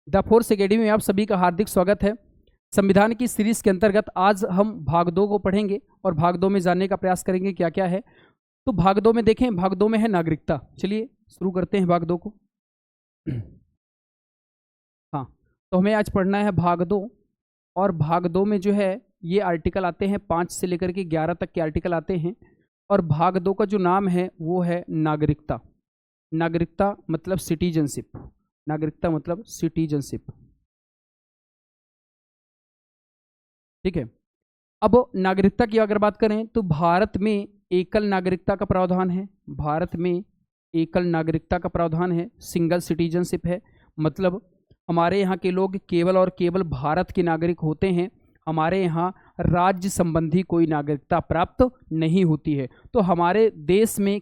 The force academy में आप सभी का हार्दिक स्वागत है। संविधान की सीरीज के अंतर्गत आज हम भाग 2 को पढ़ेंगे और भाग 2 में जानने का प्रयास करेंगे क्या क्या है। तो भाग 2 में देखें, भाग 2 में है नागरिकता। चलिए शुरू करते हैं भाग 2 को। हाँ, तो हमें आज पढ़ना है भाग 2 और भाग 2 में जो है ये आर्टिकल आते हैं 5 से लेकर के 11 तक के आर्टिकल आते हैं और भाग 2 का जो नाम है वो है नागरिकता। नागरिकता मतलब सिटीजनशिप। नागरिकता मतलब सिटीजनशिप। ठीक है। अब नागरिकता की अगर बात करें तो भारत में एकल नागरिकता का प्रावधान है। भारत में एकल नागरिकता का प्रावधान है, सिंगल सिटीजनशिप है। मतलब हमारे यहाँ के लोग केवल और केवल भारत के नागरिक होते हैं। हमारे यहाँ राज्य संबंधी कोई नागरिकता प्राप्त नहीं होती है। तो हमारे देश में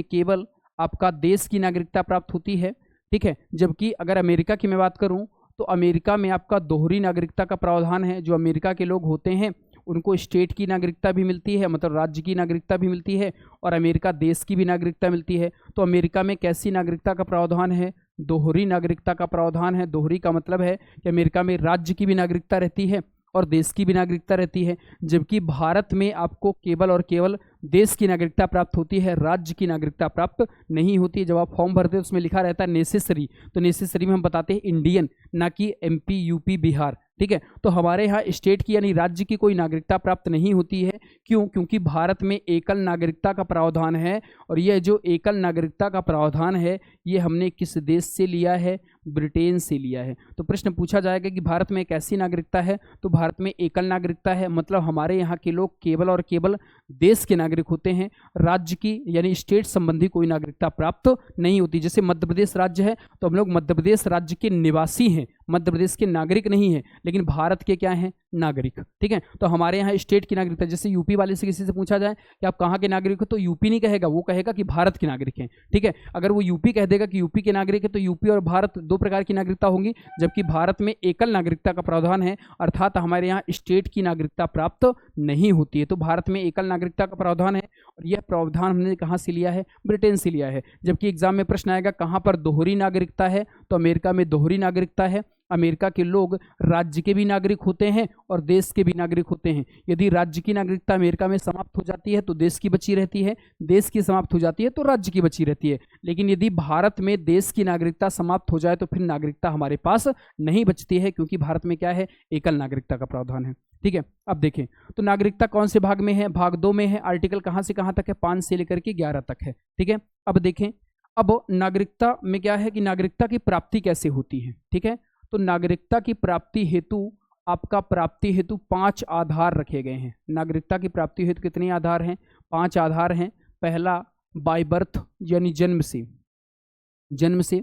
केवल आपका देश की नागरिकता प्राप्त होती है। ठीक है। जबकि अगर अमेरिका की मैं बात करूं तो अमेरिका में आपका दोहरी नागरिकता का प्रावधान है। जो अमेरिका के लोग होते हैं उनको स्टेट की नागरिकता भी मिलती है, मतलब राज्य की नागरिकता भी मिलती है, और अमेरिका देश की भी नागरिकता मिलती है। तो अमेरिका में कैसी नागरिकता का प्रावधान है? दोहरी नागरिकता का प्रावधान है। दोहरी का मतलब है कि अमेरिका में राज्य की भी नागरिकता रहती है और देश की भी नागरिकता रहती है। जबकि भारत में आपको केवल और केवल देश की नागरिकता प्राप्त होती है, राज्य की नागरिकता प्राप्त नहीं होती है। जब आप फॉर्म भरते हैं उसमें लिखा रहता है नेसेसरी, तो नेसेसरी में हम बताते हैं इंडियन, ना कि एमपी, यूपी, बिहार। ठीक है। तो हमारे यहाँ स्टेट की यानी राज्य की कोई नागरिकता प्राप्त नहीं होती है। क्यों? क्योंकि भारत में एकल नागरिकता का प्रावधान है। और यह जो एकल नागरिकता का प्रावधान है ये हमने किस देश से लिया है? ब्रिटेन से लिया है। तो प्रश्न पूछा जाएगा कि भारत में एक ऐसी नागरिकता है, तो भारत में एकल नागरिकता है। मतलब हमारे यहाँ के लोग केवल और केवल देश के नागरिक होते हैं, राज्य की यानी स्टेट संबंधी कोई नागरिकता प्राप्त नहीं होती। जैसे मध्य प्रदेश राज्य है तो हम लोग मध्य प्रदेश राज्य के निवासी हैं, मध्य प्रदेश के नागरिक नहीं है, लेकिन भारत के क्या हैं? नागरिक। ठीक है। तो हमारे यहाँ स्टेट की नागरिकता, जैसे यूपी वाले से किसी से पूछा जाए कि आप कहाँ के नागरिक हो, तो यूपी नहीं कहेगा, वो कहेगा कि भारत के नागरिक हैं। ठीक है। अगर वो यूपी कह देगा कि यूपी के नागरिक है तो यूपी और भारत दो प्रकार की नागरिकता होंगी। जबकि भारत में एकल नागरिकता का प्रावधान है, अर्थात हमारे यहाँ स्टेट की नागरिकता प्राप्त नहीं होती है। तो भारत में एकल नागरिकता का प्रावधान है और यह प्रावधान हमने कहाँ से लिया है? ब्रिटेन से लिया है। जबकि एग्जाम में प्रश्न आएगा कहाँ पर दोहरी नागरिकता है, तो अमेरिका में दोहरी नागरिकता है। अमेरिका के लोग राज्य के भी नागरिक होते हैं और देश के भी नागरिक होते हैं। यदि राज्य की नागरिकता अमेरिका में समाप्त हो जाती है तो देश की बची रहती है, देश की समाप्त हो जाती है तो राज्य की बची रहती है। लेकिन यदि भारत में देश की नागरिकता समाप्त हो जाए तो फिर नागरिकता हमारे पास नहीं बचती है, क्योंकि भारत में क्या है? एकल नागरिकता का प्रावधान है। ठीक है। अब देखें तो नागरिकता कौन से भाग में है? भाग 2 में है। आर्टिकल कहाँ से कहाँ तक है? 5 से लेकर के 11 तक है। ठीक है। अब देखें, अब नागरिकता में क्या है कि नागरिकता की प्राप्ति कैसे होती है। ठीक है। तो नागरिकता की प्राप्ति हेतु आपका प्राप्ति हेतु 5 आधार रखे गए हैं। नागरिकता की प्राप्ति हेतु कितने आधार हैं? 5 आधार हैं। पहला बाय बर्थ यानी जन्म से।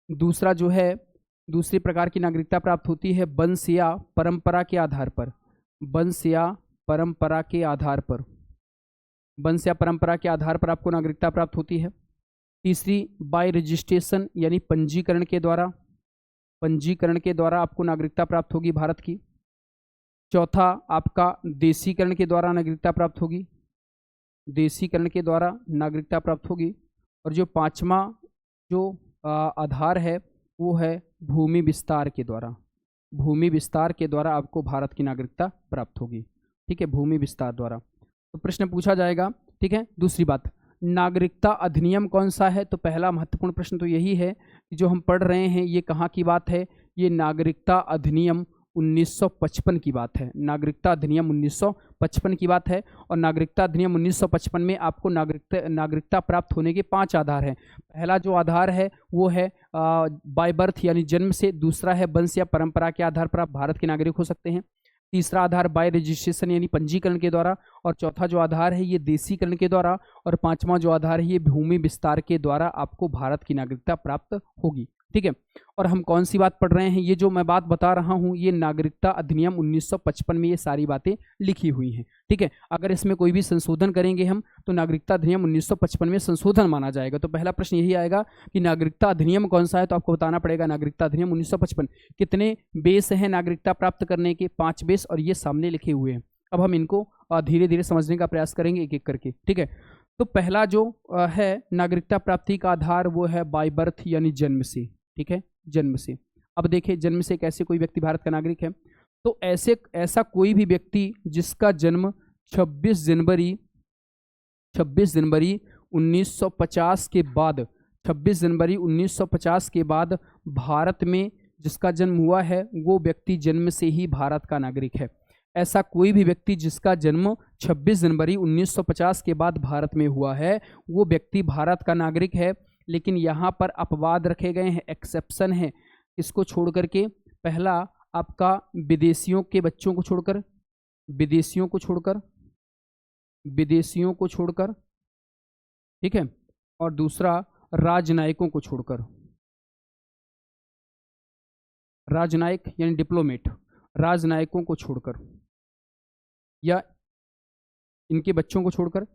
दूसरा जो है, दूसरी प्रकार की नागरिकता प्राप्त होती है वंश या परंपरा के आधार पर। वंश या परंपरा के आधार पर, वंश या परंपरा के आधार पर आपको नागरिकता प्राप्त होती है। तीसरी बाय रजिस्ट्रेशन यानी पंजीकरण के द्वारा, पंजीकरण के द्वारा आपको नागरिकता प्राप्त होगी भारत की। चौथा आपका देशीकरण के द्वारा नागरिकता प्राप्त होगी, देशीकरण के द्वारा नागरिकता प्राप्त होगी। और जो पांचवा जो आधार है वो है भूमि विस्तार के द्वारा। भूमि विस्तार के द्वारा आपको भारत की नागरिकता प्राप्त होगी। ठीक है, भूमि विस्तार द्वारा। तो प्रश्न पूछा जाएगा। ठीक है। दूसरी बात, नागरिकता अधिनियम कौन सा है? तो पहला महत्वपूर्ण प्रश्न तो यही है कि जो हम पढ़ रहे हैं ये कहाँ की बात है? ये नागरिकता अधिनियम 1955 की बात है। नागरिकता अधिनियम 1955 की बात है। और नागरिकता अधिनियम 1955 में आपको नागरिकता प्राप्त होने के 5 आधार हैं। पहला जो आधार है वो है बाय बर्थ यानी जन्म से। दूसरा है वंश या परंपरा के आधार पर आप भारत के नागरिक हो सकते हैं। तीसरा आधार बाय रजिस्ट्रेशन यानी पंजीकरण के द्वारा। और चौथा जो आधार है ये देशीकरण के द्वारा। और पांचवा जो आधार है ये भूमि विस्तार के द्वारा आपको भारत की नागरिकता प्राप्त होगी। ठीक है। और हम कौन सी बात पढ़ रहे हैं? ये जो मैं बात बता रहा हूं ये नागरिकता अधिनियम 1955 में ये सारी बातें लिखी हुई हैं। ठीक है। अगर इसमें कोई भी संशोधन करेंगे हम तो नागरिकता अधिनियम 1955 में संशोधन माना जाएगा। तो पहला प्रश्न यही आएगा कि नागरिकता अधिनियम कौन सा है, तो आपको बताना पड़ेगा नागरिकता अधिनियम 1955। कितने बेस हैं नागरिकता प्राप्त करने के? 5 बेस, और ये सामने लिखे हुए हैं। अब हम इनको धीरे धीरे समझने का प्रयास करेंगे एक एक करके। ठीक है। तो पहला जो है नागरिकता प्राप्ति का आधार वो है बाय बर्थ यानी जन्म से। ठीक है, जन्म से। अब देखिए जन्म से कैसे कोई व्यक्ति भारत का नागरिक है, तो ऐसा कोई भी व्यक्ति जिसका जन्म 26 जनवरी 1950 के बाद 26 जनवरी 1950 के बाद भारत में जिसका जन्म हुआ है वो व्यक्ति जन्म से ही भारत का नागरिक है। ऐसा कोई भी व्यक्ति जिसका जन्म 26 जनवरी 1950 के बाद भारत में हुआ है वो व्यक्ति भारत का नागरिक है। लेकिन यहाँ पर अपवाद रखे गए हैं, एक्सेप्शन है। इसको छोड़ करके पहला आपका विदेशियों के बच्चों को छोड़कर, विदेशियों को छोड़कर, ठीक है, और दूसरा राजनयिकों को छोड़कर, राजनयिक यानी डिप्लोमेट, राजनयिकों को छोड़कर या इनके बच्चों को छोड़कर,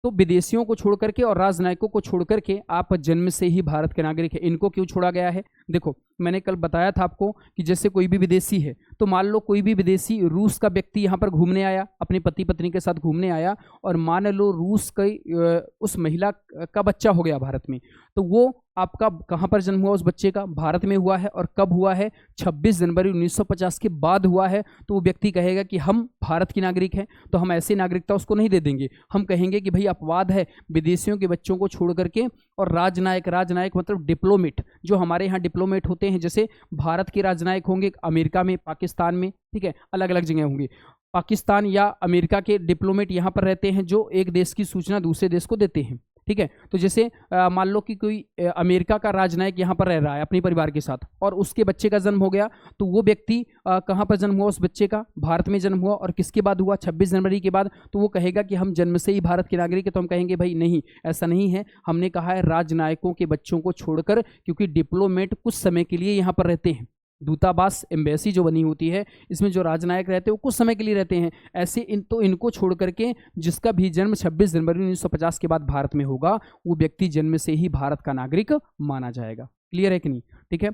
तो विदेशियों को छोड़ करके और राजनयिकों को छोड़ करके आप जन्म से ही भारत के नागरिक हैं। इनको क्यों छोड़ा गया है? देखो मैंने कल बताया था आपको कि जैसे कोई भी विदेशी है, तो मान लो कोई भी विदेशी रूस का व्यक्ति यहाँ पर घूमने आया, अपने पति पत्नी के साथ घूमने आया, और मान लो रूस की उस महिला का बच्चा हो गया भारत में, तो वो आपका कहाँ पर जन्म हुआ उस बच्चे का? भारत में हुआ है। और कब हुआ है? 26 जनवरी 1950 के बाद हुआ है। तो वो व्यक्ति कहेगा कि हम भारत की नागरिक हैं, तो हम ऐसी नागरिकता उसको नहीं दे देंगे। हम कहेंगे कि भाई अपवाद है, विदेशियों के बच्चों को छोड़ करके और राजनयिक मतलब डिप्लोमेट, जो हमारे यहाँ डिप्लोमेट होते हैं, जैसे भारत के राजनयिक होंगे अमेरिका में, पाकिस्तान में, ठीक है, अलग अलग जगह होंगे। पाकिस्तान या अमेरिका के डिप्लोमेट यहाँ पर रहते हैं जो एक देश की सूचना दूसरे देश को देते हैं, ठीक है। तो जैसे मान लो कि कोई अमेरिका का राजनयिक यहाँ पर रह रहा है अपने परिवार के साथ, और उसके बच्चे का जन्म हो गया, तो वो व्यक्ति कहाँ पर जन्म हुआ उस बच्चे का? भारत में जन्म हुआ। और किसके बाद हुआ? 26 जनवरी के बाद। तो वो कहेगा कि हम जन्म से ही भारत के नागरिक है। तो हम कहेंगे भाई नहीं, ऐसा नहीं है, हमने कहा है राजनयिकों के बच्चों को छोड़कर, क्योंकि डिप्लोमेट कुछ समय के लिए यहाँ पर रहते हैं। दूतावास, एम्बेसी जो बनी होती है, इसमें जो राजनयिक रहते हैं वो कुछ समय के लिए रहते हैं। ऐसे इनको छोड़ करके जिसका भी जन्म 26 जनवरी 1950 के बाद भारत में होगा वो व्यक्ति जन्म से ही भारत का नागरिक माना जाएगा। क्लियर है कि नहीं? ठीक है।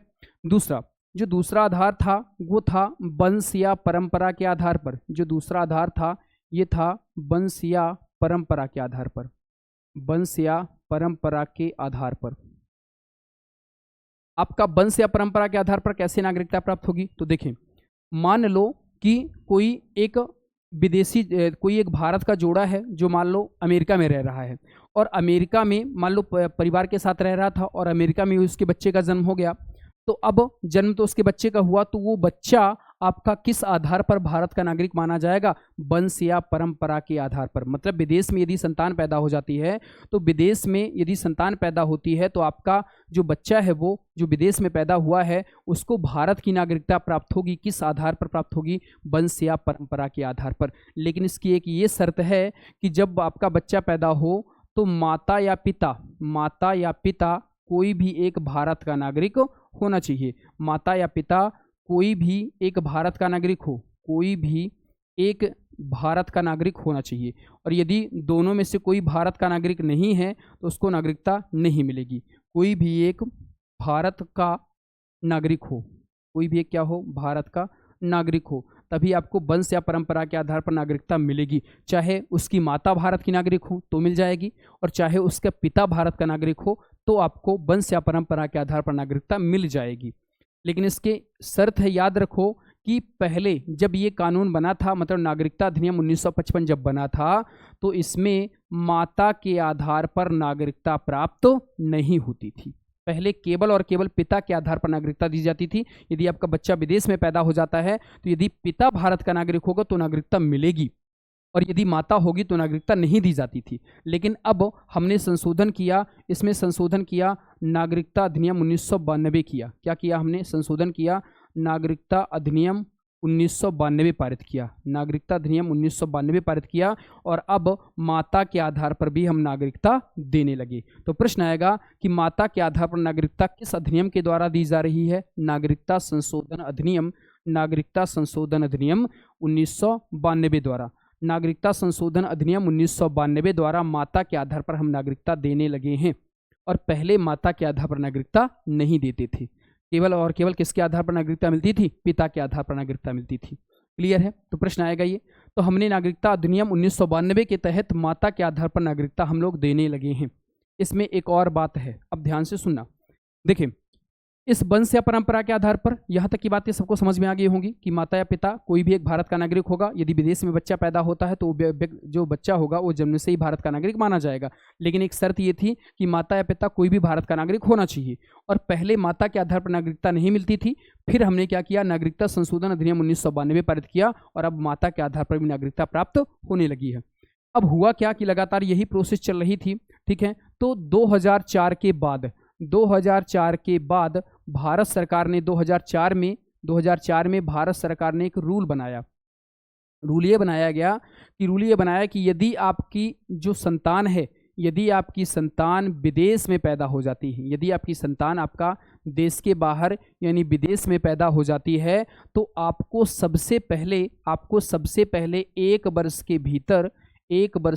जो दूसरा आधार था वो था वंश या परंपरा के आधार पर। जो दूसरा आधार था ये था वंश या परंपरा के आधार पर, वंश या परंपरा के आधार पर। आपका वंश या परंपरा के आधार पर कैसे नागरिकता प्राप्त होगी? तो देखें, मान लो कि कोई एक भारत का जोड़ा है जो मान लो अमेरिका में रह रहा है, और अमेरिका में मान लो परिवार के साथ रह रहा था, और अमेरिका में उसके बच्चे का जन्म हो गया। तो अब जन्म तो उसके बच्चे का हुआ, तो वो बच्चा आपका किस आधार पर भारत का नागरिक माना जाएगा? वंश या परंपरा के आधार पर। मतलब विदेश में यदि संतान पैदा हो जाती है, तो विदेश में यदि संतान पैदा होती है तो आपका जो बच्चा है वो जो विदेश में पैदा हुआ है उसको भारत की नागरिकता प्राप्त होगी। किस आधार पर प्राप्त होगी? वंश या परंपरा के आधार पर। लेकिन इसकी एक ये शर्त है कि जब आपका बच्चा पैदा हो तो माता या पिता कोई भी एक भारत का नागरिक होना चाहिए। माता या पिता कोई भी एक भारत का नागरिक हो, कोई भी एक भारत का नागरिक होना चाहिए। और यदि दोनों में से कोई भारत का नागरिक नहीं है तो उसको नागरिकता नहीं मिलेगी। कोई भी एक भारत का नागरिक हो, कोई भी एक क्या हो? भारत का नागरिक हो, तभी आपको वंश या परंपरा के आधार पर नागरिकता मिलेगी। चाहे उसकी माता भारत की नागरिक हो तो मिल जाएगी, और चाहे उसका पिता भारत का नागरिक हो तो आपको वंश या परंपरा के आधार पर नागरिकता मिल जाएगी। लेकिन इसके शर्त है, याद रखो कि पहले जब ये कानून बना था, मतलब नागरिकता अधिनियम 1955 जब बना था, तो इसमें माता के आधार पर नागरिकता प्राप्त नहीं होती थी। पहले केवल और केवल पिता के आधार पर नागरिकता दी जाती थी। यदि आपका बच्चा विदेश में पैदा हो जाता है तो यदि पिता भारत का नागरिक होगा तो नागरिकता मिलेगी, और यदि माता होगी तो नागरिकता नहीं दी जाती थी। लेकिन अब हमने संशोधन किया, इसमें संशोधन किया, नागरिकता अधिनियम 1992 किया। क्या किया हमने? संशोधन किया, नागरिकता अधिनियम 1992 पारित किया। नागरिकता अधिनियम 1992 पारित किया, और अब माता के आधार पर भी हम नागरिकता देने लगे। तो प्रश्न आएगा कि माता के आधार पर नागरिकता किस अधिनियम के द्वारा दी जा रही है? नागरिकता संशोधन अधिनियम, नागरिकता संशोधन अधिनियम 1992 द्वारा। नागरिकता संशोधन अधिनियम 1992 द्वारा माता के आधार पर हम नागरिकता देने लगे हैं, और पहले माता के आधार पर नागरिकता नहीं देते थे। केवल और केवल किसके आधार पर नागरिकता मिलती थी? पिता के आधार पर नागरिकता मिलती थी। क्लियर है? तो प्रश्न आएगा ये। तो हमने नागरिकता अधिनियम 1992 के तहत माता के आधार पर नागरिकता हम लोग देने लगे हैं। इसमें एक और बात है, अब ध्यान से सुनना। देखिए, इस वंश या परंपरा के आधार पर यहाँ तक की बातें सबको समझ में आ गई होंगी कि माता या पिता कोई भी एक भारत का नागरिक होगा। यदि विदेश में बच्चा पैदा होता है तो जो बच्चा होगा वो जन्म से ही भारत का नागरिक माना जाएगा, लेकिन एक शर्त ये थी कि माता या पिता कोई भी भारत का नागरिक होना चाहिए। और पहले माता के आधार पर नागरिकता नहीं मिलती थी, फिर हमने क्या किया, नागरिकता संशोधन अधिनियम 1992 पारित किया और अब माता के आधार पर भी नागरिकता प्राप्त होने लगी है। अब हुआ क्या कि लगातार यही प्रोसेस चल रही थी, ठीक है। तो 2004 के बाद भारत सरकार ने 2004 में भारत सरकार ने एक रूल बनाया। रूल ये बनाया कि यदि आपकी जो संतान है, यदि आपकी संतान विदेश में पैदा हो जाती है, यदि आपकी संतान आपका देश के बाहर यानी विदेश में पैदा हो जाती है, तो आपको सबसे पहले एक वर्ष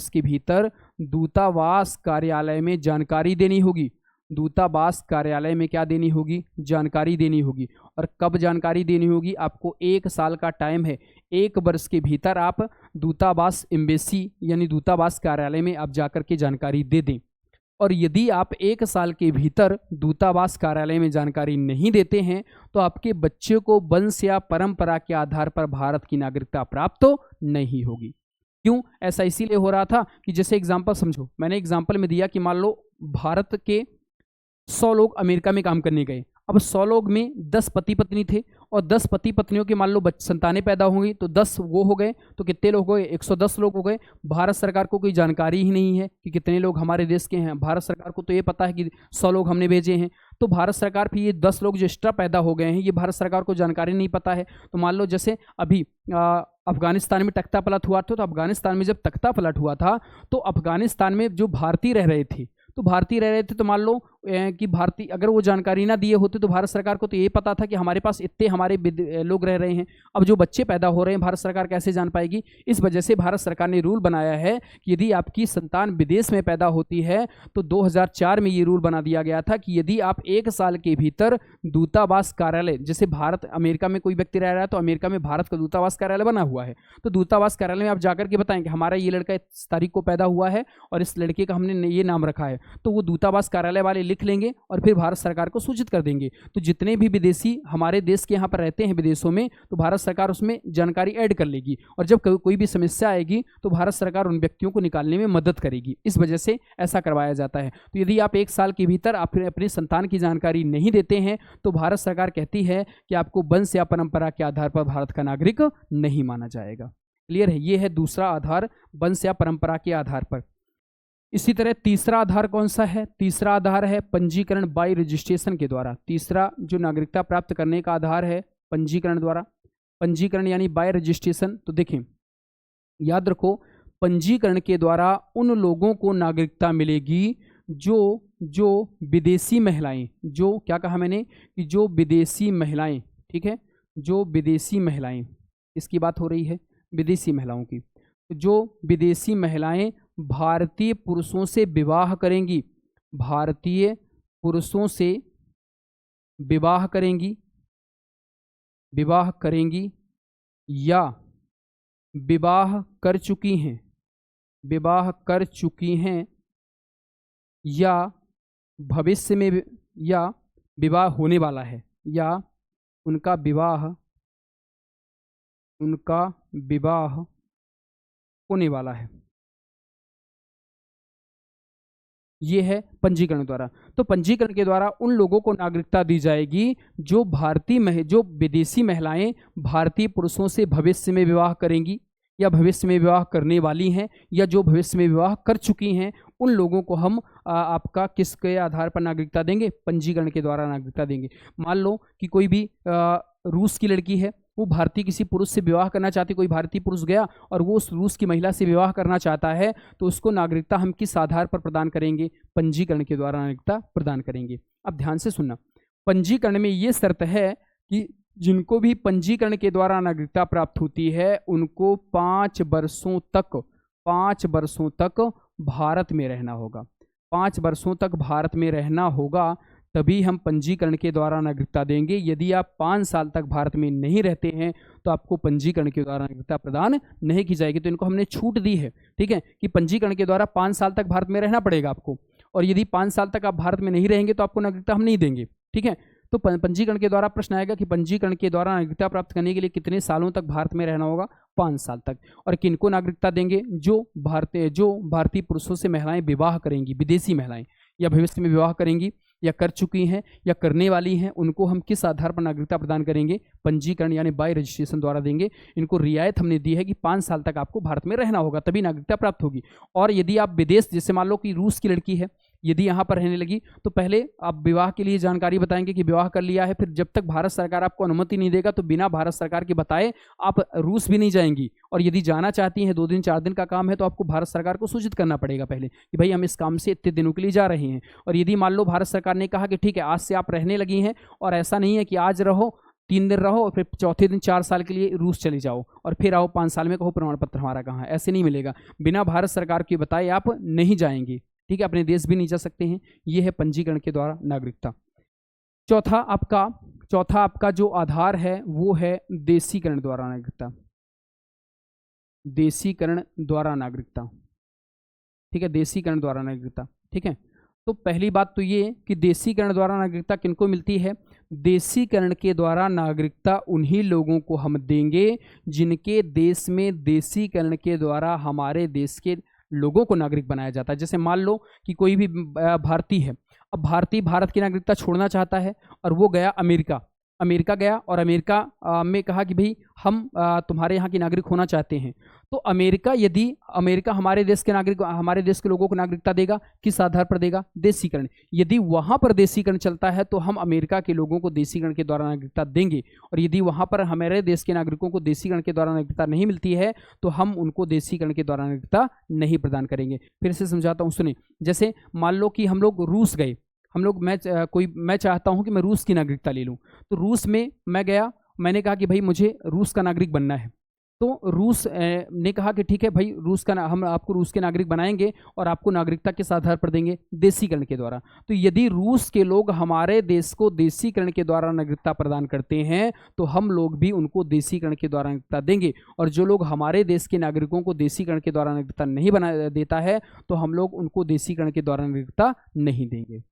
के भीतर दूतावास कार्यालय में जानकारी देनी होगी। दूतावास कार्यालय में क्या देनी होगी, जानकारी देनी होगी। और कब जानकारी देनी होगी, आपको 1 साल का टाइम है। 1 वर्ष के भीतर आप दूतावास एम्बेसी यानी दूतावास कार्यालय में आप जाकर के जानकारी दे दें। और यदि आप 1 साल के भीतर दूतावास कार्यालय में जानकारी नहीं देते हैं तो आपके बच्चे को वंश या परंपरा के आधार पर भारत की नागरिकता प्राप्त नहीं होगी। क्यों ऐसा इसीलिए हो रहा था कि जैसे एग्जाम्पल समझो, मैंने एग्जाम्पल में दिया कि मान लो भारत के 100 लोग अमेरिका में काम करने गए। अब 100 लोग में 10 पति पत्नी थे और 10 पति पत्नियों के मान लो संतानें पैदा होंगी तो 10 वो हो गए, तो कितने लोग हो गए, 110 लोग हो गए। भारत सरकार को कोई जानकारी ही नहीं है कि कितने लोग हमारे देश के हैं। भारत सरकार को तो ये पता है कि 100 लोग हमने भेजे हैं, तो भारत सरकार फिर ये 10 लोग जो एक्स्ट्रा पैदा हो गए हैं ये भारत सरकार को जानकारी नहीं पता है। तो मान लो जैसे अभी अफगानिस्तान में तख्ता पलट हुआ था, तो अफगानिस्तान में जब तख्ता पलट हुआ था तो अफगानिस्तान में जो भारतीय रह रहे थे तो मान लो कि भारतीय अगर वो जानकारी ना दिए होते तो भारत सरकार को तो ये पता था कि हमारे पास इतने हमारे लोग रह रहे हैं। अब जो बच्चे पैदा हो रहे हैं भारत सरकार कैसे जान पाएगी। इस वजह से भारत सरकार ने रूल बनाया है कि यदि आपकी संतान विदेश में पैदा होती है तो 2004 में ये रूल बना दिया गया था कि यदि आप 1 साल के भीतर दूतावास कार्यालय, जैसे भारत अमेरिका में कोई व्यक्ति रह रहा है तो अमेरिका में भारत का दूतावास कार्यालय बना हुआ है, तो दूतावास कार्यालय में आप जाकर के बताएं कि हमारा ये लड़का इस तारीख को पैदा हुआ है और इस लड़के का हमने ये नाम रखा है, तो वो दूतावास कार्यालय वाले लिख लेंगे और फिर भारत सरकार को सूचित कर देंगे। तो जितने भी विदेशी हमारे देश के यहाँ पर रहते हैं विदेशों में, तो भारत सरकार उसमें जानकारी ऐड कर लेगी और जब कोई भी समस्या आएगी तो भारत सरकार उन व्यक्तियों को निकालने में मदद करेगी। इस वजह से ऐसा करवाया जाता है। तो यदि आप 1 साल के भीतर अपनी संतान की जानकारी नहीं देते हैं तो भारत सरकार कहती है कि आपको वंश या परंपरा के आधार पर भारत का नागरिक नहीं माना जाएगा। क्लियर है, ये है दूसरा आधार, वंश या परंपरा के आधार पर। इसी तरह तीसरा आधार कौन सा है, तीसरा आधार है पंजीकरण बाय रजिस्ट्रेशन के द्वारा। तीसरा जो नागरिकता प्राप्त करने का आधार है पंजीकरण द्वारा, पंजीकरण यानी बाय रजिस्ट्रेशन। तो देखें, याद रखो, पंजीकरण के द्वारा उन लोगों को नागरिकता मिलेगी जो विदेशी महिलाएं, जो क्या कहा मैंने कि जो विदेशी महिलाएं, ठीक है, जो विदेशी महिलाएं, इसकी बात हो रही है विदेशी महिलाओं की, जो विदेशी महिलाएं भारतीय पुरुषों से विवाह करेंगी, भारतीय पुरुषों से विवाह करेंगी या विवाह कर चुकी हैं या भविष्य में या विवाह होने वाला है या उनका विवाह होने वाला है, ये है पंजीकरण द्वारा। तो पंजीकरण के द्वारा उन लोगों को नागरिकता दी जाएगी जो जो विदेशी महिलाएं भारतीय पुरुषों से भविष्य में विवाह करेंगी या भविष्य में विवाह करने वाली हैं या जो भविष्य में विवाह कर चुकी हैं। उन लोगों को हम आपका किसके आधार पर नागरिकता देंगे, पंजीकरण के द्वारा नागरिकता देंगे। मान लो कि कोई भी रूस की लड़की है, वो भारतीय किसी पुरुष से विवाह करना चाहती, कोई भारतीय पुरुष गया और वो उस रूस की महिला से विवाह करना चाहता है, तो उसको नागरिकता हम किस आधार पर प्रदान करेंगे, पंजीकरण के द्वारा नागरिकता प्रदान करेंगे। अब ध्यान से सुनना, पंजीकरण में ये शर्त है कि जिनको भी पंजीकरण के द्वारा नागरिकता प्राप्त होती है उनको 5 वर्षों तक भारत में रहना होगा। 5 वर्षों तक भारत में रहना होगा, तभी हम पंजीकरण के द्वारा नागरिकता देंगे। यदि आप 5 साल तक भारत में नहीं रहते हैं तो आपको पंजीकरण के द्वारा नागरिकता प्रदान नहीं की जाएगी। तो इनको हमने छूट दी है, ठीक है, कि पंजीकरण के द्वारा 5 साल तक भारत में रहना पड़ेगा आपको, और यदि 5 साल तक आप भारत में नहीं रहेंगे तो आपको नागरिकता हम नहीं देंगे, ठीक है। तो पंजीकरण के द्वारा प्रश्न आएगा कि पंजीकरण के द्वारा नागरिकता प्राप्त करने के लिए कितने सालों तक भारत में रहना होगा, 5 साल तक। और किनको नागरिकता देंगे, जो भारतीय पुरुषों से महिलाएं विवाह करेंगी, विदेशी महिलाएं या भविष्य में विवाह करेंगी या कर चुकी हैं या करने वाली हैं, उनको हम किस आधार पर नागरिकता प्रदान करेंगे, पंजीकरण यानी बाय रजिस्ट्रेशन द्वारा देंगे। इनको रियायत हमने दी है कि 5 साल तक आपको भारत में रहना होगा, तभी नागरिकता प्राप्त होगी। और यदि आप विदेश, जैसे मान लो कि रूस की लड़की है, यदि यहाँ पर रहने लगी, तो पहले आप विवाह के लिए जानकारी बताएंगे कि विवाह कर लिया है, फिर जब तक भारत सरकार आपको अनुमति नहीं देगा तो बिना भारत सरकार के बताए आप रूस भी नहीं जाएंगी। और यदि जाना चाहती हैं, 2 दिन 4 दिन का काम है, तो आपको भारत सरकार को सूचित करना पड़ेगा पहले कि भाई हम इस काम से इतने दिनों के लिए जा रहे हैं। और यदि मान लो भारत सरकार ने कहा कि ठीक है आज से आप रहने लगी हैं, और ऐसा नहीं है कि आज रहो 3 दिन रहो और फिर चौथे दिन 4 साल के लिए रूस चले जाओ और फिर आओ 5 साल में कहो प्रमाण पत्र हमारा कहाँ है, ऐसे नहीं मिलेगा। बिना भारत सरकार के बताए आप नहीं जाएंगे, ठीक है, अपने देश भी नहीं जा सकते हैं। ये है पंजीकरण के द्वारा नागरिकता। चौथा आपका जो आधार है वो है देशीकरण द्वारा नागरिकता। देशीकरण द्वारा नागरिकता, ठीक है, देशीकरण द्वारा नागरिकता, ठीक है। तो पहली बात तो ये कि देशीकरण द्वारा नागरिकता किनको मिलती है, देशीकरण के द्वारा नागरिकता उन्हीं लोगों को हम देंगे जिनके देश में देशीकरण के द्वारा हमारे देश के लोगों को नागरिक बनाया जाता है। जैसे मान लो कि कोई भी भारतीय है, अब भारतीय भारत की नागरिकता छोड़ना चाहता है और वो गया अमेरिका गया और अमेरिका में कहा कि भाई हम तुम्हारे यहाँ की नागरिक होना चाहते हैं। तो अमेरिका हमारे देश के नागरिक, हमारे देश के लोगों को नागरिकता देगा, किस आधार पर देगा, देशीकरण। यदि वहाँ पर देशीकरण चलता है तो हम अमेरिका के लोगों को देशीकरण के द्वारा नागरिकता देंगे, और यदि वहाँ पर हमारे देश के नागरिकों को देशीकरण के द्वारा नागरिकता नहीं मिलती है तो हम उनको देशीकरण के द्वारा नागरिकता नहीं प्रदान करेंगे। फिर से समझाता हूँ, सुनिए। जैसे मान लो कि हम लोग रूस गए, मैं चाहता हूं कि मैं रूस की नागरिकता ले लूं, तो रूस में मैं गया, मैंने कहा कि भाई मुझे रूस का नागरिक बनना है। तो रूस ने कहा कि ठीक है भाई, हम आपको रूस के नागरिक बनाएंगे और आपको नागरिकता किस आधार पर देंगे, देशीकरण के द्वारा। तो यदि रूस के लोग हमारे देश को देशीकरण के द्वारा नागरिकता प्रदान करते हैं तो हम लोग भी उनको देशीकरण के द्वारा नागरिकता देंगे, और जो लोग हमारे देश के नागरिकों को देशीकरण के द्वारा नागरिकता नहीं बना देता है तो हम लोग उनको देशीकरण के द्वारा नागरिकता नहीं देंगे।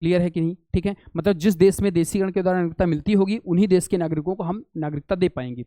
क्लियर है कि नहीं, ठीक है। मतलब जिस देश में देशीकरण के द्वारा नागरिकता मिलती होगी उन्हीं देश के नागरिकों को हम नागरिकता दे पाएंगे,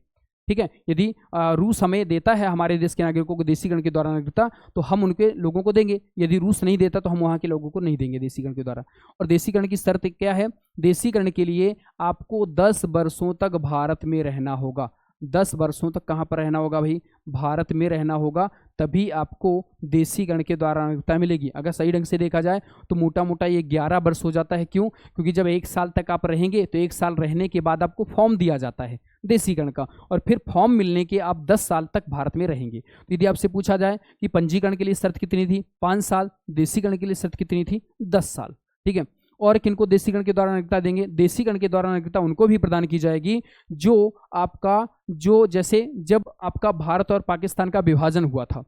ठीक है। यदि रूस हमें देता है हमारे देश के नागरिकों को देशीकरण के द्वारा नागरिकता तो हम उनके लोगों को देंगे, यदि रूस नहीं देता तो हम वहाँ के लोगों को नहीं देंगे देशीकरण के द्वारा। और देशीकरण की शर्त क्या है, देशीकरण के लिए आपको 10 वर्षों तक भारत में रहना होगा। 10 वर्षों तक कहाँ पर रहना होगा भाई, भारत में रहना होगा, तभी आपको देशीकरण के द्वारा नागरिकता मिलेगी। अगर सही ढंग से देखा जाए तो मोटा मोटा ये 11 वर्ष हो जाता है। क्यों, क्योंकि जब 1 साल तक आप रहेंगे तो 1 साल रहने के बाद आपको फॉर्म दिया जाता है देशीकरण का, और फिर फॉर्म मिलने के आप 10 साल तक भारत में रहेंगे। तो यदि आपसे पूछा जाए कि पंजीकरण के लिए शर्त कितनी थी, 5 साल, देशीकरण के लिए शर्त कितनी थी, 10 साल, ठीक है। और किनको देशीकरण के द्वारा नागरिकता देंगे, देशीकरण के द्वारा नागरिकता उनको भी प्रदान की जाएगी जो जैसे जब आपका भारत और पाकिस्तान का विभाजन हुआ था,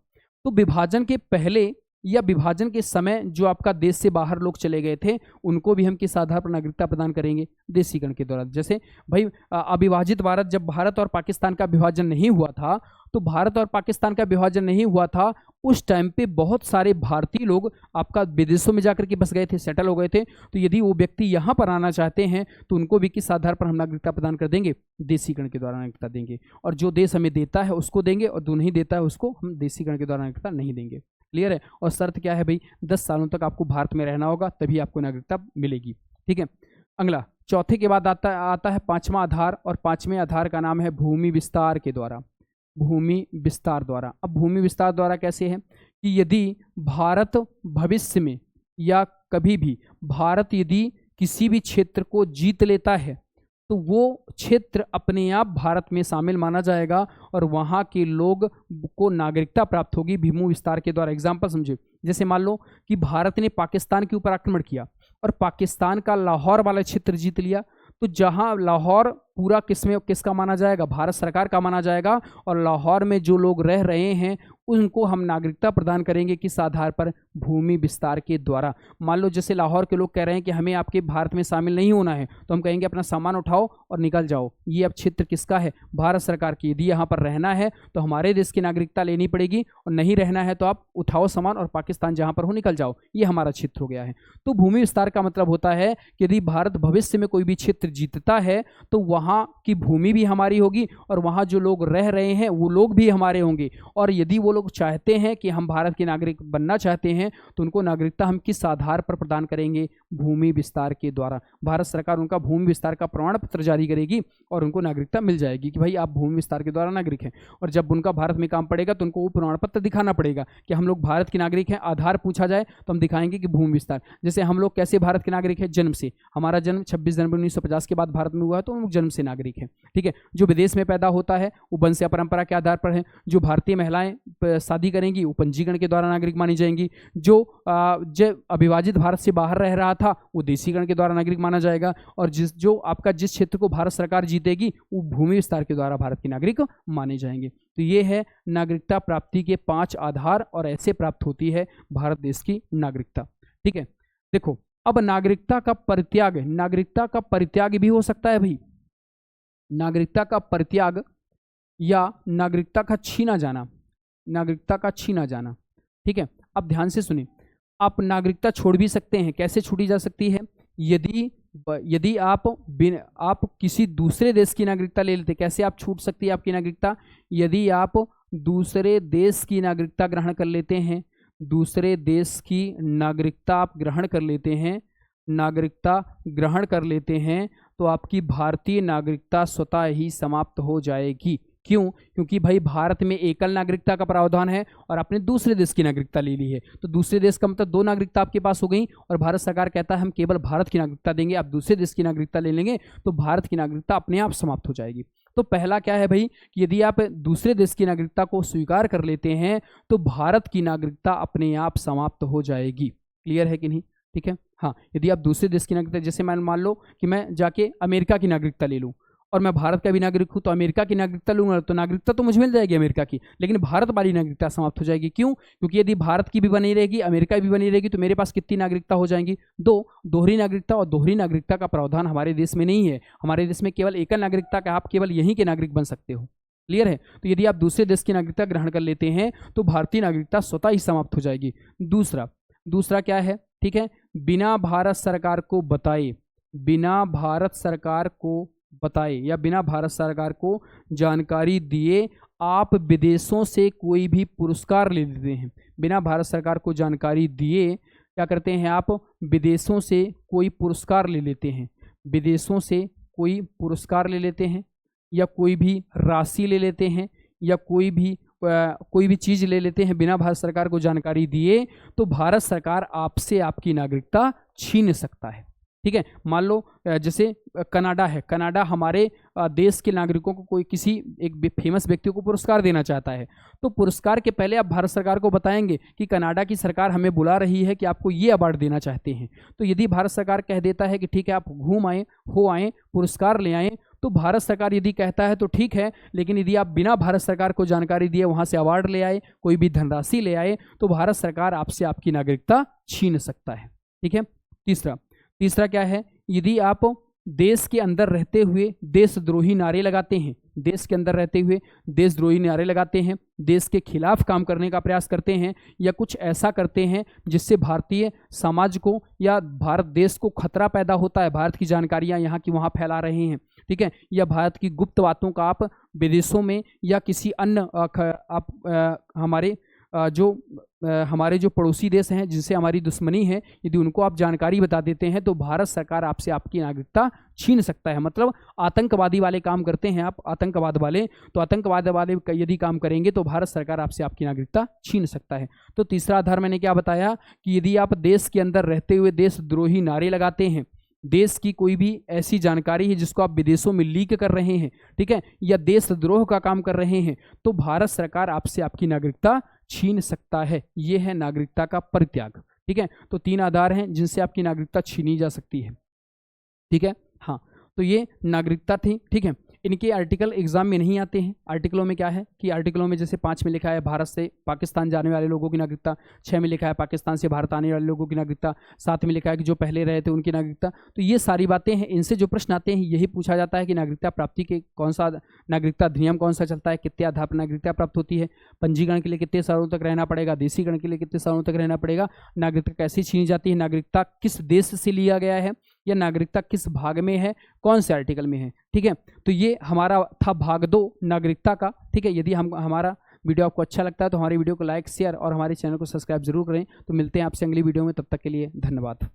तो विभाजन के पहले या विभाजन के समय जो आपका देश से बाहर लोग चले गए थे उनको भी हम किस आधार पर नागरिकता प्रदान करेंगे, देशीकरण के द्वारा। जैसे भाई अविभाजित भारत, जब भारत और पाकिस्तान का विभाजन नहीं हुआ था, तो भारत और पाकिस्तान का विभाजन नहीं हुआ था उस टाइम पे बहुत सारे भारतीय लोग आपका विदेशों में जाकर के बस गए थे, सेटल हो गए थे। तो यदि वो व्यक्ति यहाँ पर आना चाहते हैं तो उनको भी किस आधार पर हम नागरिकता प्रदान कर देंगे, देशीकरण के द्वारा नागरिकता देंगे। और जो देश हमें देता है उसको देंगे और जो नहीं देता है उसको हम देशीकरण के द्वारा नागरिकता नहीं देंगे। क्लियर है। और शर्त क्या है भाई, 10 सालों तक आपको भारत में रहना होगा, तभी आपको नागरिकता मिलेगी, ठीक है। अगला, चौथे के बाद आता है 5वां आधार, और 5वें आधार का नाम है भूमि विस्तार के द्वारा। भूमि विस्तार द्वारा। अब भूमि विस्तार द्वारा कैसे है कि यदि भारत भविष्य में या कभी भी भारत यदि किसी भी क्षेत्र को जीत लेता है तो वो क्षेत्र अपने आप भारत में शामिल माना जाएगा और वहाँ के लोग को नागरिकता प्राप्त होगी भूमि विस्तार के द्वारा। एग्जाम्पल समझे, जैसे मान लो कि भारत ने पाकिस्तान के ऊपर आक्रमण किया और पाकिस्तान का लाहौर वाला क्षेत्र जीत लिया, तो जहाँ लाहौर पूरा किसका माना जाएगा, भारत सरकार का माना जाएगा। और लाहौर में जो लोग रह रहे हैं उनको हम नागरिकता प्रदान करेंगे किस आधार पर, भूमि विस्तार के द्वारा। मान लो जैसे लाहौर के लोग कह रहे हैं कि हमें आपके भारत में शामिल नहीं होना है, तो हम कहेंगे अपना सामान उठाओ और निकल जाओ। ये अब क्षेत्र किसका है, भारत सरकार की। यदि यहाँ पर रहना है तो हमारे देश की नागरिकता लेनी पड़ेगी, और नहीं रहना है तो आप उठाओ सामान और पाकिस्तान जहाँ पर हो निकल जाओ। ये हमारा क्षेत्र हो गया है। तो भूमि विस्तार का मतलब होता है कि यदि भारत भविष्य में कोई भी क्षेत्र जीतता है तो वहाँ की भूमि भी हमारी होगी और वहाँ जो लोग रह रहे हैं वो लोग भी हमारे होंगे। और यदि वो लोग चाहते हैं कि हम भारत के नागरिक बनना चाहते हैं तो उनको नागरिकता हम किस आधार पर प्रदान करेंगे, भूमि विस्तार के द्वारा। भारत सरकार उनका भूमि विस्तार का प्रमाण पत्र जारी करेगी और उनको नागरिकता मिल जाएगी कि भाई आप भूमि विस्तार के द्वारा नागरिक हैं। और जब उनका भारत में काम पड़ेगा तो उनको वो प्रमाण पत्र दिखाना पड़ेगा कि हम लोग भारत के नागरिक हैं। आधार पूछा जाए तो हम दिखाएंगे कि भूमि विस्तार। जैसे हम लोग कैसे भारत के नागरिक हैं, जन्म से। हमारा जन्म 26 जनवरी 1950 के बाद भारत में हुआ है तो हम लोग जन्म से नागरिक हैं, ठीक है। जो विदेश में पैदा होता है वो वंश या परंपरा के आधार पर है। जो भारतीय महिलाएं शादी करेंगी वो पंजीकरण के द्वारा नागरिक मानी जाएंगी। जो अविभाजित भारत से बाहर रह रहा था वो देशीकरण के द्वारा नागरिक माना जाएगा। और जो जिस क्षेत्र को भारत सरकार जीतेगी वो भूमि विस्तार के द्वारा भारत के नागरिक माने जाएंगे। तो ये है नागरिकता प्राप्ति के 5 आधार, और ऐसे प्राप्त होती है भारत देश की नागरिकता, ठीक है। देखो अब नागरिकता का परित्याग भी हो सकता है भाई। नागरिकता का परित्याग या नागरिकता का छीना जाना, ठीक है। अब ध्यान से सुनिए, आप नागरिकता छोड़ भी सकते हैं। कैसे छूटी जा सकती है, यदि आप किसी दूसरे देश की नागरिकता ले लेते। कैसे आप छूट सकती है आपकी नागरिकता, यदि आप दूसरे देश की नागरिकता ग्रहण कर लेते हैं, दूसरे देश की नागरिकता आप ग्रहण कर लेते हैं तो आपकी भारतीय नागरिकता स्वतः ही समाप्त हो जाएगी। क्यों? क्योंकि भाई भारत में एकल नागरिकता का प्रावधान है और आपने दूसरे देश की नागरिकता ले ली है, तो दूसरे देश का मतलब 2 नागरिकता आपके पास हो गई। और भारत सरकार कहता है हम केवल भारत की नागरिकता देंगे, आप दूसरे देश की नागरिकता ले लेंगे तो भारत की नागरिकता अपने आप समाप्त हो जाएगी। तो पहला क्या है भाई कि यदि आप दूसरे देश की नागरिकता को स्वीकार कर लेते हैं तो भारत की नागरिकता अपने आप समाप्त हो जाएगी। क्लियर है कि नहीं? ठीक है। हाँ, यदि आप दूसरे देश की नागरिकता, जैसे मान लो कि मैं जाके अमेरिका की नागरिकता ले लूँ और मैं भारत का भी नागरिक हूँ, तो अमेरिका की नागरिकता लूंगा तो नागरिकता तो मुझे मिल जाएगी अमेरिका की, लेकिन भारत वाली नागरिकता समाप्त हो जाएगी। क्यों? क्योंकि यदि भारत की भी बनी रहेगी, अमेरिका भी बनी रहेगी, तो मेरे पास कितनी नागरिकता हो जाएंगी? 2। दोहरी नागरिकता, और दोहरी नागरिकता का प्रावधान हमारे देश में नहीं है। हमारे देश में केवल एकल नागरिकता का, आप केवल यहीं के नागरिक बन सकते हो। क्लियर है? तो यदि आप दूसरे देश की नागरिकता ग्रहण कर लेते हैं तो भारतीय नागरिकता स्वतः ही समाप्त हो जाएगी। दूसरा क्या है? ठीक है, बिना भारत सरकार को बताए या बिना भारत सरकार को जानकारी दिए आप विदेशों से कोई भी पुरस्कार ले लेते हैं। बिना भारत सरकार को जानकारी दिए क्या करते हैं आप? विदेशों से कोई पुरस्कार ले लेते हैं। विदेशों से कोई पुरस्कार ले लेते हैं या कोई भी राशि ले लेते हैं या कोई भी चीज़ ले लेते हैं बिना भारत सरकार को जानकारी दिए, तो भारत सरकार आपसे आपकी नागरिकता छीन सकता है। ठीक है। मान लो जैसे कनाडा है, कनाडा हमारे देश के नागरिकों को कोई किसी एक फेमस व्यक्ति को पुरस्कार देना चाहता है, तो पुरस्कार के पहले आप भारत सरकार को बताएंगे कि कनाडा की सरकार हमें बुला रही है कि आपको ये अवार्ड देना चाहते हैं। तो यदि भारत सरकार कह देता है कि ठीक है आप घूम आए, हो आए, पुरस्कार ले आए, तो भारत सरकार यदि कहता है तो ठीक है, लेकिन यदि आप बिना भारत सरकार को जानकारी दिए वहां से अवार्ड ले आए, कोई भी धनराशि ले आए, तो भारत सरकार आपसे आपकी नागरिकता छीन सकता है। ठीक है। तीसरा क्या है? यदि आप देश के अंदर रहते हुए देशद्रोही नारे लगाते हैं, देश के अंदर रहते हुए देशद्रोही नारे लगाते हैं, देश के खिलाफ काम करने का प्रयास करते हैं या कुछ ऐसा करते हैं जिससे भारतीय समाज को या भारत देश को खतरा पैदा होता है, भारत की जानकारियां यहाँ की वहाँ फैला रहे हैं, ठीक है, या भारत की गुप्त बातों का आप विदेशों में या किसी अन्य हमारे जो पड़ोसी देश हैं जिनसे हमारी दुश्मनी है, यदि उनको आप जानकारी बता देते हैं तो भारत सरकार आपसे आपकी नागरिकता छीन सकता है। मतलब आतंकवादी वाले काम करते हैं आप, आतंकवाद वाले, तो आतंकवाद वाले यदि काम करेंगे तो भारत सरकार आपसे आपकी नागरिकता छीन सकता है। तो तीसरा आधार मैंने क्या बताया कि यदि आप देश के अंदर रहते हुए देशद्रोही नारे लगाते हैं, देश की कोई भी ऐसी जानकारी है जिसको आप विदेशों में लीक कर रहे हैं, ठीक है, या देशद्रोह का काम कर रहे हैं, तो भारत सरकार आपसे आपकी नागरिकता छीन सकता है। यह है नागरिकता का परित्याग। ठीक है। तो 3 आधार हैं जिनसे आपकी नागरिकता छीनी जा सकती है। ठीक है। हाँ, तो ये नागरिकता थी, ठीक है। इनके आर्टिकल एग्जाम में नहीं आते हैं। आर्टिकलों में क्या है कि आर्टिकलों में जैसे 5 में लिखा है भारत से पाकिस्तान जाने वाले लोगों की नागरिकता, 6 में लिखा है पाकिस्तान से भारत आने वाले लोगों की नागरिकता, 7 में लिखा है कि जो पहले रहे थे उनकी नागरिकता। तो ये सारी बातें हैं, इनसे जो प्रश्न आते हैं यही पूछा जाता है कि नागरिकता प्राप्ति के कौन सा नागरिकता अधिनियम कौन सा चलता है, कितने आधार पर नागरिकता प्राप्त होती है, पंजीकरण के लिए कितने सालों तक रहना पड़ेगा, देशीकरण के लिए कितने सालों तक रहना पड़ेगा, नागरिकता कैसे छीनी जाती है, नागरिकता किस देश से लिया गया है या नागरिकता किस भाग में है, कौन से आर्टिकल में है, ठीक है। तो ये हमारा था भाग 2 नागरिकता का, ठीक है। यदि हमारा वीडियो आपको अच्छा लगता है तो हमारी वीडियो को लाइक, शेयर और हमारे चैनल को सब्सक्राइब जरूर करें। तो मिलते हैं आपसे अगली वीडियो में, तब तक के लिए धन्यवाद।